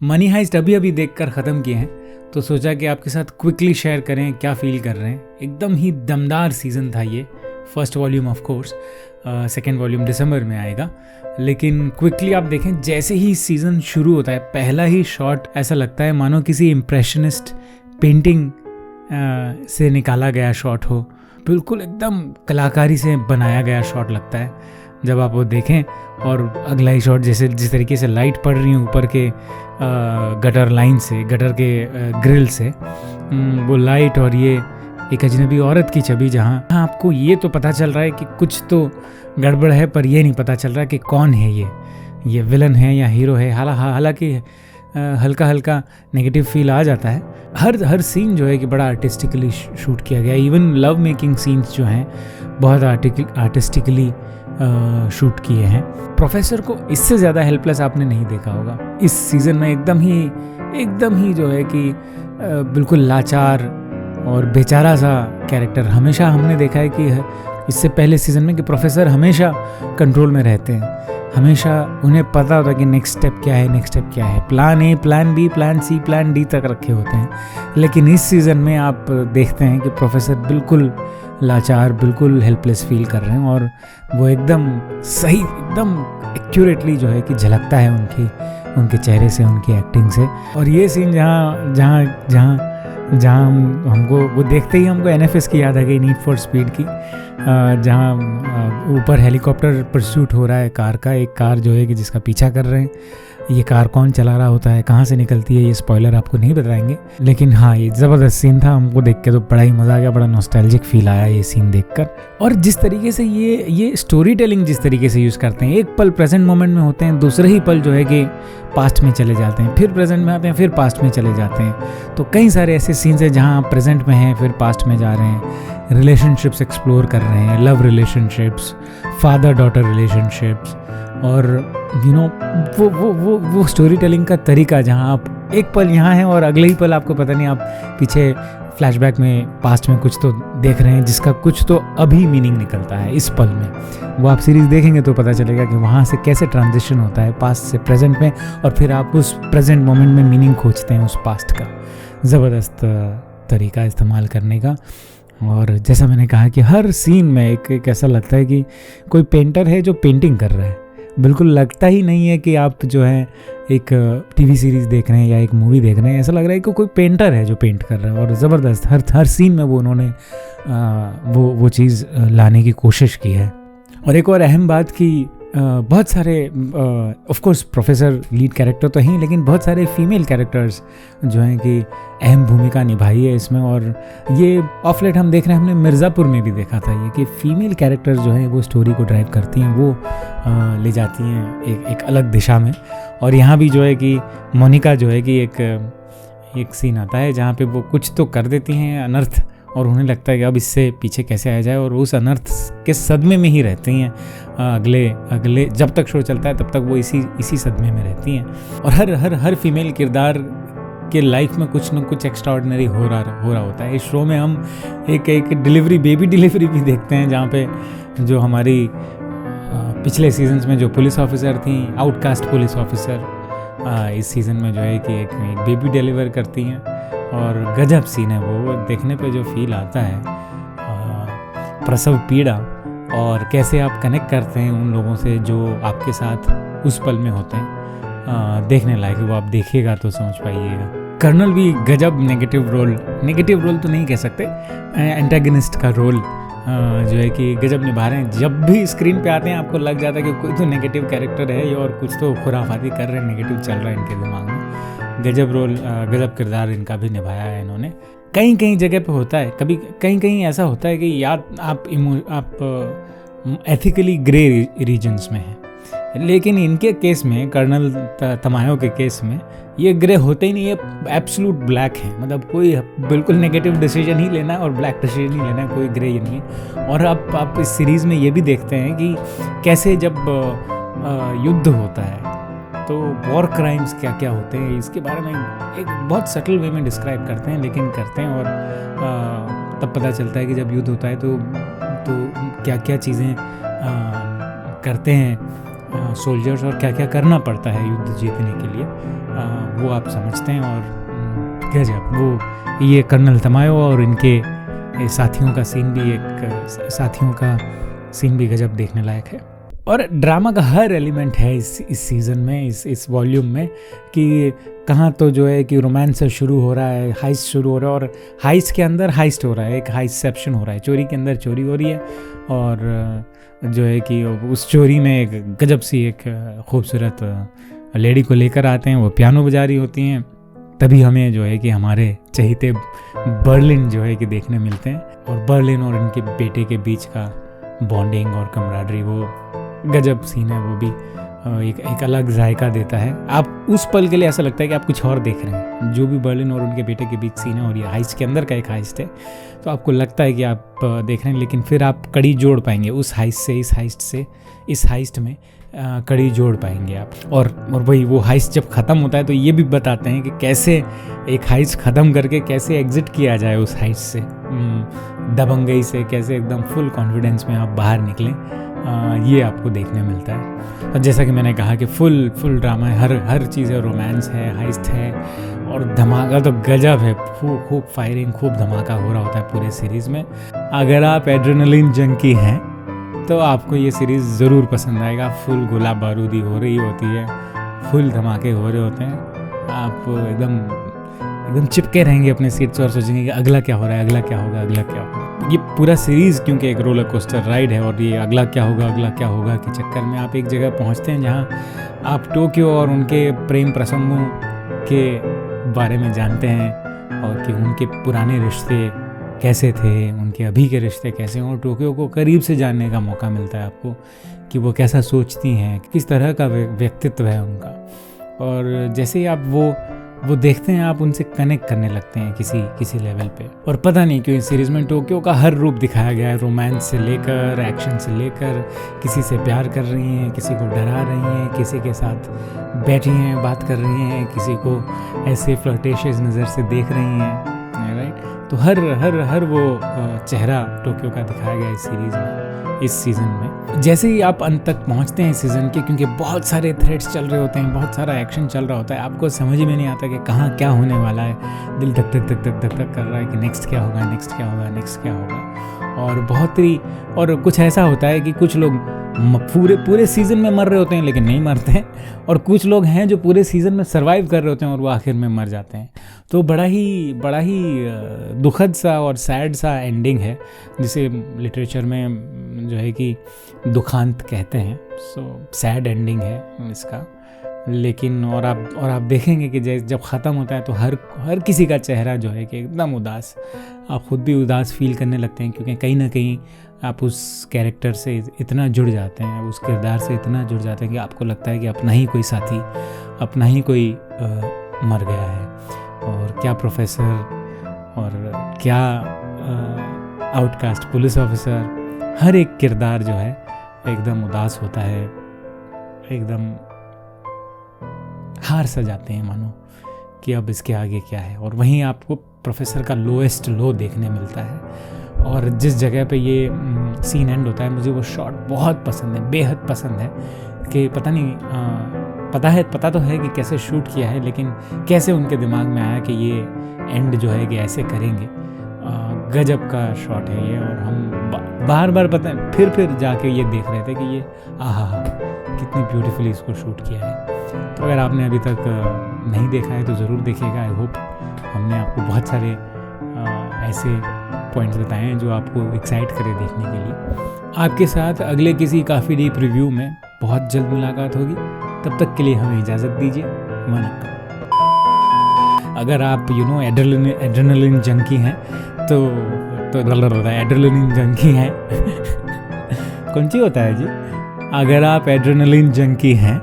Money heist अभी अभी देखकर ख़त्म किए हैं, तो सोचा कि आपके साथ क्विकली शेयर करें क्या फील कर रहे हैं। एकदम ही दमदार सीज़न था ये। First volume of course, second volume दिसंबर में आएगा, लेकिन क्विकली आप देखें जैसे ही सीज़न शुरू होता है पहला ही शॉट ऐसा लगता है मानो किसी इम्प्रेशनिस्ट पेंटिंग से निकाला गया शॉट हो। बिल्कुल एकदम कलाकारी से बनाया गया शॉट लगता है जब आप वो देखें। और अगला ही शॉट जैसे जिस तरीके से लाइट पड़ रही है ऊपर के गटर लाइन से, गटर के ग्रिल से, वो लाइट और ये एक अजनबी औरत की छवि, जहाँ आपको ये तो पता चल रहा है कि कुछ तो गड़बड़ है, पर ये नहीं पता चल रहा कि कौन है ये विलन है या हीरो है। हालांकि हल्का हल्का नेगेटिव फील आ जाता है। हर सीन जो है कि बड़ा आर्टिस्टिकली शूट किया गया। इवन लव मेकिंग सीन्स जो हैं बहुत आर्टिस्टिकली शूट किए हैं। प्रोफेसर को इससे ज़्यादा हेल्पलेस आपने नहीं देखा होगा इस सीज़न में। एकदम ही जो है कि बिल्कुल लाचार और बेचारा सा कैरेक्टर। हमेशा हमने देखा है कि इससे पहले सीज़न में कि प्रोफेसर हमेशा कंट्रोल में रहते हैं, हमेशा उन्हें पता होता है कि नेक्स्ट स्टेप क्या है। Plan A, plan B, plan C, plan D तक रखे होते हैं। लेकिन इस सीज़न में आप देखते हैं कि प्रोफेसर बिल्कुल लाचार, बिल्कुल हेल्पलेस फील कर रहे हैं, और वो एकदम सही, एकदम एक्यूरेटली जो है कि झलकता है उनके चेहरे से, उनकी एक्टिंग से। और ये सीन जहाँ हमको वो देखते ही हमको NFS की याद आ गई, नीड फॉर स्पीड की, जहाँ ऊपर हेलीकॉप्टर परस्यूट हो रहा है कार का। एक कार जो है कि जिसका पीछा कर रहे हैं। ये कार कौन चला रहा होता है, कहाँ से निकलती है, ये स्पॉइलर आपको नहीं बताएंगे। लेकिन हाँ, ये ज़बरदस्त सीन था। हमको देख के तो बड़ा ही मज़ा आ गया, बड़ा नॉस्टैल्जिक फील आया ये सीन देखकर। और जिस तरीके से ये स्टोरी टेलिंग जिस तरीके से यूज़ करते हैं, एक पल प्रेजेंट मोमेंट में होते हैं, दूसरे ही पल जो है कि पास्ट में चले जाते हैं, फिर प्रेजेंट में आते हैं, फिर पास्ट में चले जाते हैं। तो कई सारे ऐसे सीन्स हैं जहाँ आप प्रेजेंट में हैं, फिर पास्ट में जा रहे हैं, रिलेशनशिप्स एक्सप्लोर कर रहे हैं, love relationships, father daughter relationships, और वो स्टोरी टेलिंग का तरीका, जहाँ आप एक पल यहाँ हैं और अगले ही पल आपको पता नहीं आप पीछे फ्लैशबैक में, पास्ट में कुछ तो देख रहे हैं जिसका कुछ तो अभी मीनिंग निकलता है इस पल में। वो आप सीरीज़ देखेंगे तो पता चलेगा कि वहाँ से कैसे ट्रांजिशन होता है पास्ट से प्रेजेंट में, और फिर आप उस प्रेजेंट मोमेंट में मीनिंग खोजते हैं उस पास्ट का। ज़बरदस्त तरीका इस्तेमाल करने का। और जैसा मैंने कहा कि हर सीन में एक ऐसा लगता है कि कोई पेंटर है जो पेंटिंग कर रहा है। बिल्कुल लगता ही नहीं है कि आप जो है एक टीवी सीरीज़ देख रहे हैं या एक मूवी देख रहे हैं। ऐसा लग रहा है कि कोई पेंटर है जो पेंट कर रहा है। और ज़बरदस्त हर सीन में वो उन्होंने वो चीज़ लाने की कोशिश की है। और एक और अहम बात कि बहुत सारे of course professor lead character तो हैं, लेकिन बहुत सारे फीमेल कैरेक्टर्स जो हैं कि अहम भूमिका निभाई है इसमें। और ये ऑफ लेट हम देख रहे हैं, हमने मिर्ज़ापुर में भी देखा था ये, कि फीमेल कैरेक्टर्स जो हैं वो स्टोरी को ड्राइव करती हैं, वो ले जाती हैं एक अलग दिशा में। और यहाँ भी जो है कि मोनिका जो है कि एक सीन आता है जहाँ पे वो कुछ तो कर देती हैं अनर्थ, और उन्हें लगता है कि अब इससे पीछे कैसे आया जाए, और उस अनर्थ के सदमे में ही रहती हैं अगले जब तक शो चलता है तब तक वो इसी सदमे में रहती हैं। और हर फीमेल किरदार के लाइफ में कुछ न कुछ एक्स्ट्राऑर्डिनरी हो रहा होता है। इस शो में हम एक बेबी डिलीवरी भी देखते हैं, जहाँ पे जो हमारी पिछले सीजन्स में जो पुलिस ऑफिसर थी, आउटकास्ट पुलिस ऑफिसर, इस सीज़न में जो है कि एक बेबी डिलीवर करती हैं। और गजब सीन है वो देखने पे जो फील आता है, प्रसव पीड़ा, और कैसे आप कनेक्ट करते हैं उन लोगों से जो आपके साथ उस पल में होते हैं। देखने लायक वो, आप देखिएगा तो समझ पाइएगा। कर्नल भी गजब नेगेटिव रोल तो नहीं कह सकते, एंटागनिस्ट का रोल जो है कि गजब निभा रहे हैं। जब भी स्क्रीन पे आते हैं आपको लग जाता है कि कोई तो नेगेटिव कैरेक्टर है और कुछ तो खुराफाती कर रहे हैं, नेगेटिव चल रहा है इनके दिमाग में। गजब किरदार इनका भी निभाया है इन्होंने। कहीं जगह पे होता है, कभी कहीं ऐसा होता है कि या आप एथिकली ग्रे रीजन्स में हैं, लेकिन इनके केस में, कर्नल तमायो के केस में, ये ग्रे होते ही नहीं, ये एब्सोल्यूट ब्लैक है। मतलब कोई बिल्कुल नेगेटिव डिसीजन ही लेना है और ब्लैक डिसीजन ही लेना है, कोई ग्रे ही नहीं है। और आप इस सीरीज़ में ये भी देखते हैं कि कैसे जब युद्ध होता है तो वॉर क्राइम्स क्या क्या होते हैं, इसके बारे में एक बहुत सटल वे में डिस्क्राइब करते हैं, लेकिन करते हैं। और तब पता चलता है कि जब युद्ध होता है तो क्या क्या चीज़ें करते हैं सोल्जर्स और क्या क्या करना पड़ता है युद्ध जीतने के लिए, वो आप समझते हैं। और गजब, वो ये कर्नल तमायो और इनके साथियों का सीन भी गजब देखने लायक है। और ड्रामा का हर एलिमेंट है इस सीज़न में, इस वॉल्यूम में, कि कहाँ तो जो है कि रोमांस से शुरू हो रहा है, हाइस्ट शुरू हो रहा है, और हाइस्ट के अंदर हाइस्ट हो रहा है, एक हाइस्टसेप्शन हो रहा है, चोरी के अंदर चोरी हो रही है, और जो है कि उस चोरी में एक गजब सी एक खूबसूरत लेडी को लेकर आते हैं, वो पियानो बजा रही होती हैं। तभी हमें जो है कि हमारे चहेते बर्लिन जो है कि देखने मिलते हैं, और बर्लिन और इनके बेटे के बीच का बॉन्डिंग और कमराडरी, वो गजब सीन है। वो भी एक अलग जायका देता है। आप उस पल के लिए ऐसा लगता है कि आप कुछ और देख रहे हैं। जो भी बर्लिन और उनके बेटे के बीच सीन है, और ये हाइस्ट के अंदर का एक हाइस्ट है, तो आपको लगता है कि आप देख रहे हैं, लेकिन फिर आप कड़ी जोड़ पाएंगे उस हाइस्ट से इस हाइस्ट में कड़ी जोड़ पाएंगे आप। और वही वो हाइस्ट जब ख़त्म होता है तो ये भी बताते हैं कि कैसे एक हाइस्ट ख़त्म करके कैसे एग्जिट किया जाए उस हाइस्ट से, दबंगई से कैसे एकदम फुल कॉन्फिडेंस में आप बाहर निकलें, ये आपको देखने मिलता है। और जैसा कि मैंने कहा कि फुल ड्रामा है, हर चीज़ है, रोमांस है, हाइस्ट है, और धमाका तो गजब है। खूब फायरिंग, खूब धमाका हो रहा होता है पूरे सीरीज़ में। अगर आप एड्रेनलिन जंकी हैं तो आपको ये सीरीज़ ज़रूर पसंद आएगा। फुल गोला बारूदी हो रही होती है, फुल धमाके हो रहे होते हैं, आप एकदम चिपके रहेंगे अपने सीट से और सोचेंगे कि अगला क्या हो रहा है, अगला क्या होगा। ये पूरा सीरीज़ क्योंकि एक रोलर कोस्टर राइड है, और ये अगला क्या होगा के चक्कर में आप एक जगह पहुंचते हैं जहां आप टोक्यो और उनके प्रेम प्रसंगों के बारे में जानते हैं, और कि उनके पुराने रिश्ते कैसे थे, उनके अभी के रिश्ते कैसे हैं, और टोक्यो को करीब से जानने का मौका मिलता है आपको कि वो कैसा सोचती हैं, किस तरह का व्यक्तित्व है उनका। और जैसे ही आप वो देखते हैं, आप उनसे कनेक्ट करने लगते हैं किसी लेवल पे। और पता नहीं क्यों इस सीरीज़ में टोक्यो का हर रूप दिखाया गया है, रोमांस से लेकर एक्शन से लेकर, किसी से प्यार कर रही हैं, किसी को डरा रही हैं, किसी के साथ बैठी हैं बात कर रही हैं, किसी को ऐसे फ्लर्टेशियस नज़र से देख रही हैं, राइट। तो हर वो चेहरा टोक्यो का दिखाया गया इस सीरीज़ में, इस सीज़न में। जैसे ही आप अंत तक पहुंचते हैं सीज़न के, क्योंकि बहुत सारे थ्रेड्स चल रहे होते हैं, बहुत सारा एक्शन चल रहा होता है, आपको समझ में नहीं आता कि कहाँ क्या होने वाला है। दिल धक धक कर रहा है कि नेक्स्ट क्या होगा। और बहुत ही, और कुछ ऐसा होता है कि कुछ लोग पूरे सीज़न में मर रहे होते हैं लेकिन नहीं मरते हैं, और कुछ लोग हैं जो पूरे सीज़न में सर्वाइव कर रहे होते हैं और वो आखिर में मर जाते हैं। तो बड़ा ही दुखद सा और सैड सा एंडिंग है, जिसे लिटरेचर में जो है कि दुखांत कहते हैं। सो सैड एंडिंग है इसका। लेकिन और आप देखेंगे कि जब ख़त्म होता है तो हर किसी का चेहरा जो है कि एकदम उदास, आप ख़ुद भी उदास फील करने लगते हैं, क्योंकि कहीं ना कहीं आप उस कैरेक्टर से इतना जुड़ जाते हैं, उस किरदार से इतना जुड़ जाते हैं कि आपको लगता है कि अपना ही कोई साथी, अपना ही कोई मर गया है। और क्या प्रोफेसर और क्या आउटकास्ट पुलिस ऑफिसर, हर एक किरदार जो है एकदम उदास होता है, एकदम हार सा जाते हैं मानो कि अब इसके आगे क्या है। और वहीं आपको प्रोफेसर का लोएस्ट लो देखने मिलता है। और जिस जगह पे ये सीन एंड होता है, मुझे वो शॉट बहुत पसंद है, बेहद पसंद है। कि पता तो है कि कैसे शूट किया है, लेकिन कैसे उनके दिमाग में आया कि ये एंड जो है कि ऐसे करेंगे। गजब का शॉट है ये। और हम बार पता है फिर जाके ये देख रहे थे कि ये आहा कितनी ब्यूटीफुली इसको शूट किया है। तो अगर आपने अभी तक नहीं देखा है तो ज़रूर देखिएगा। आई होप हमने आपको बहुत सारे ऐसे पॉइंट्स बताए हैं जो आपको एक्साइट करे देखने के लिए। आपके साथ अगले किसी काफ़ी डीप रिव्यू में बहुत जल्द मुलाकात होगी। तब तक के लिए हमें इजाज़त दीजिए। वनक्कम। अगर आप एड्रेनलिन जंकी हैं तो एड्रेनलिन जंकी हैं कौन सी होता है जी। अगर आप एड्रेनलिन जंकी हैं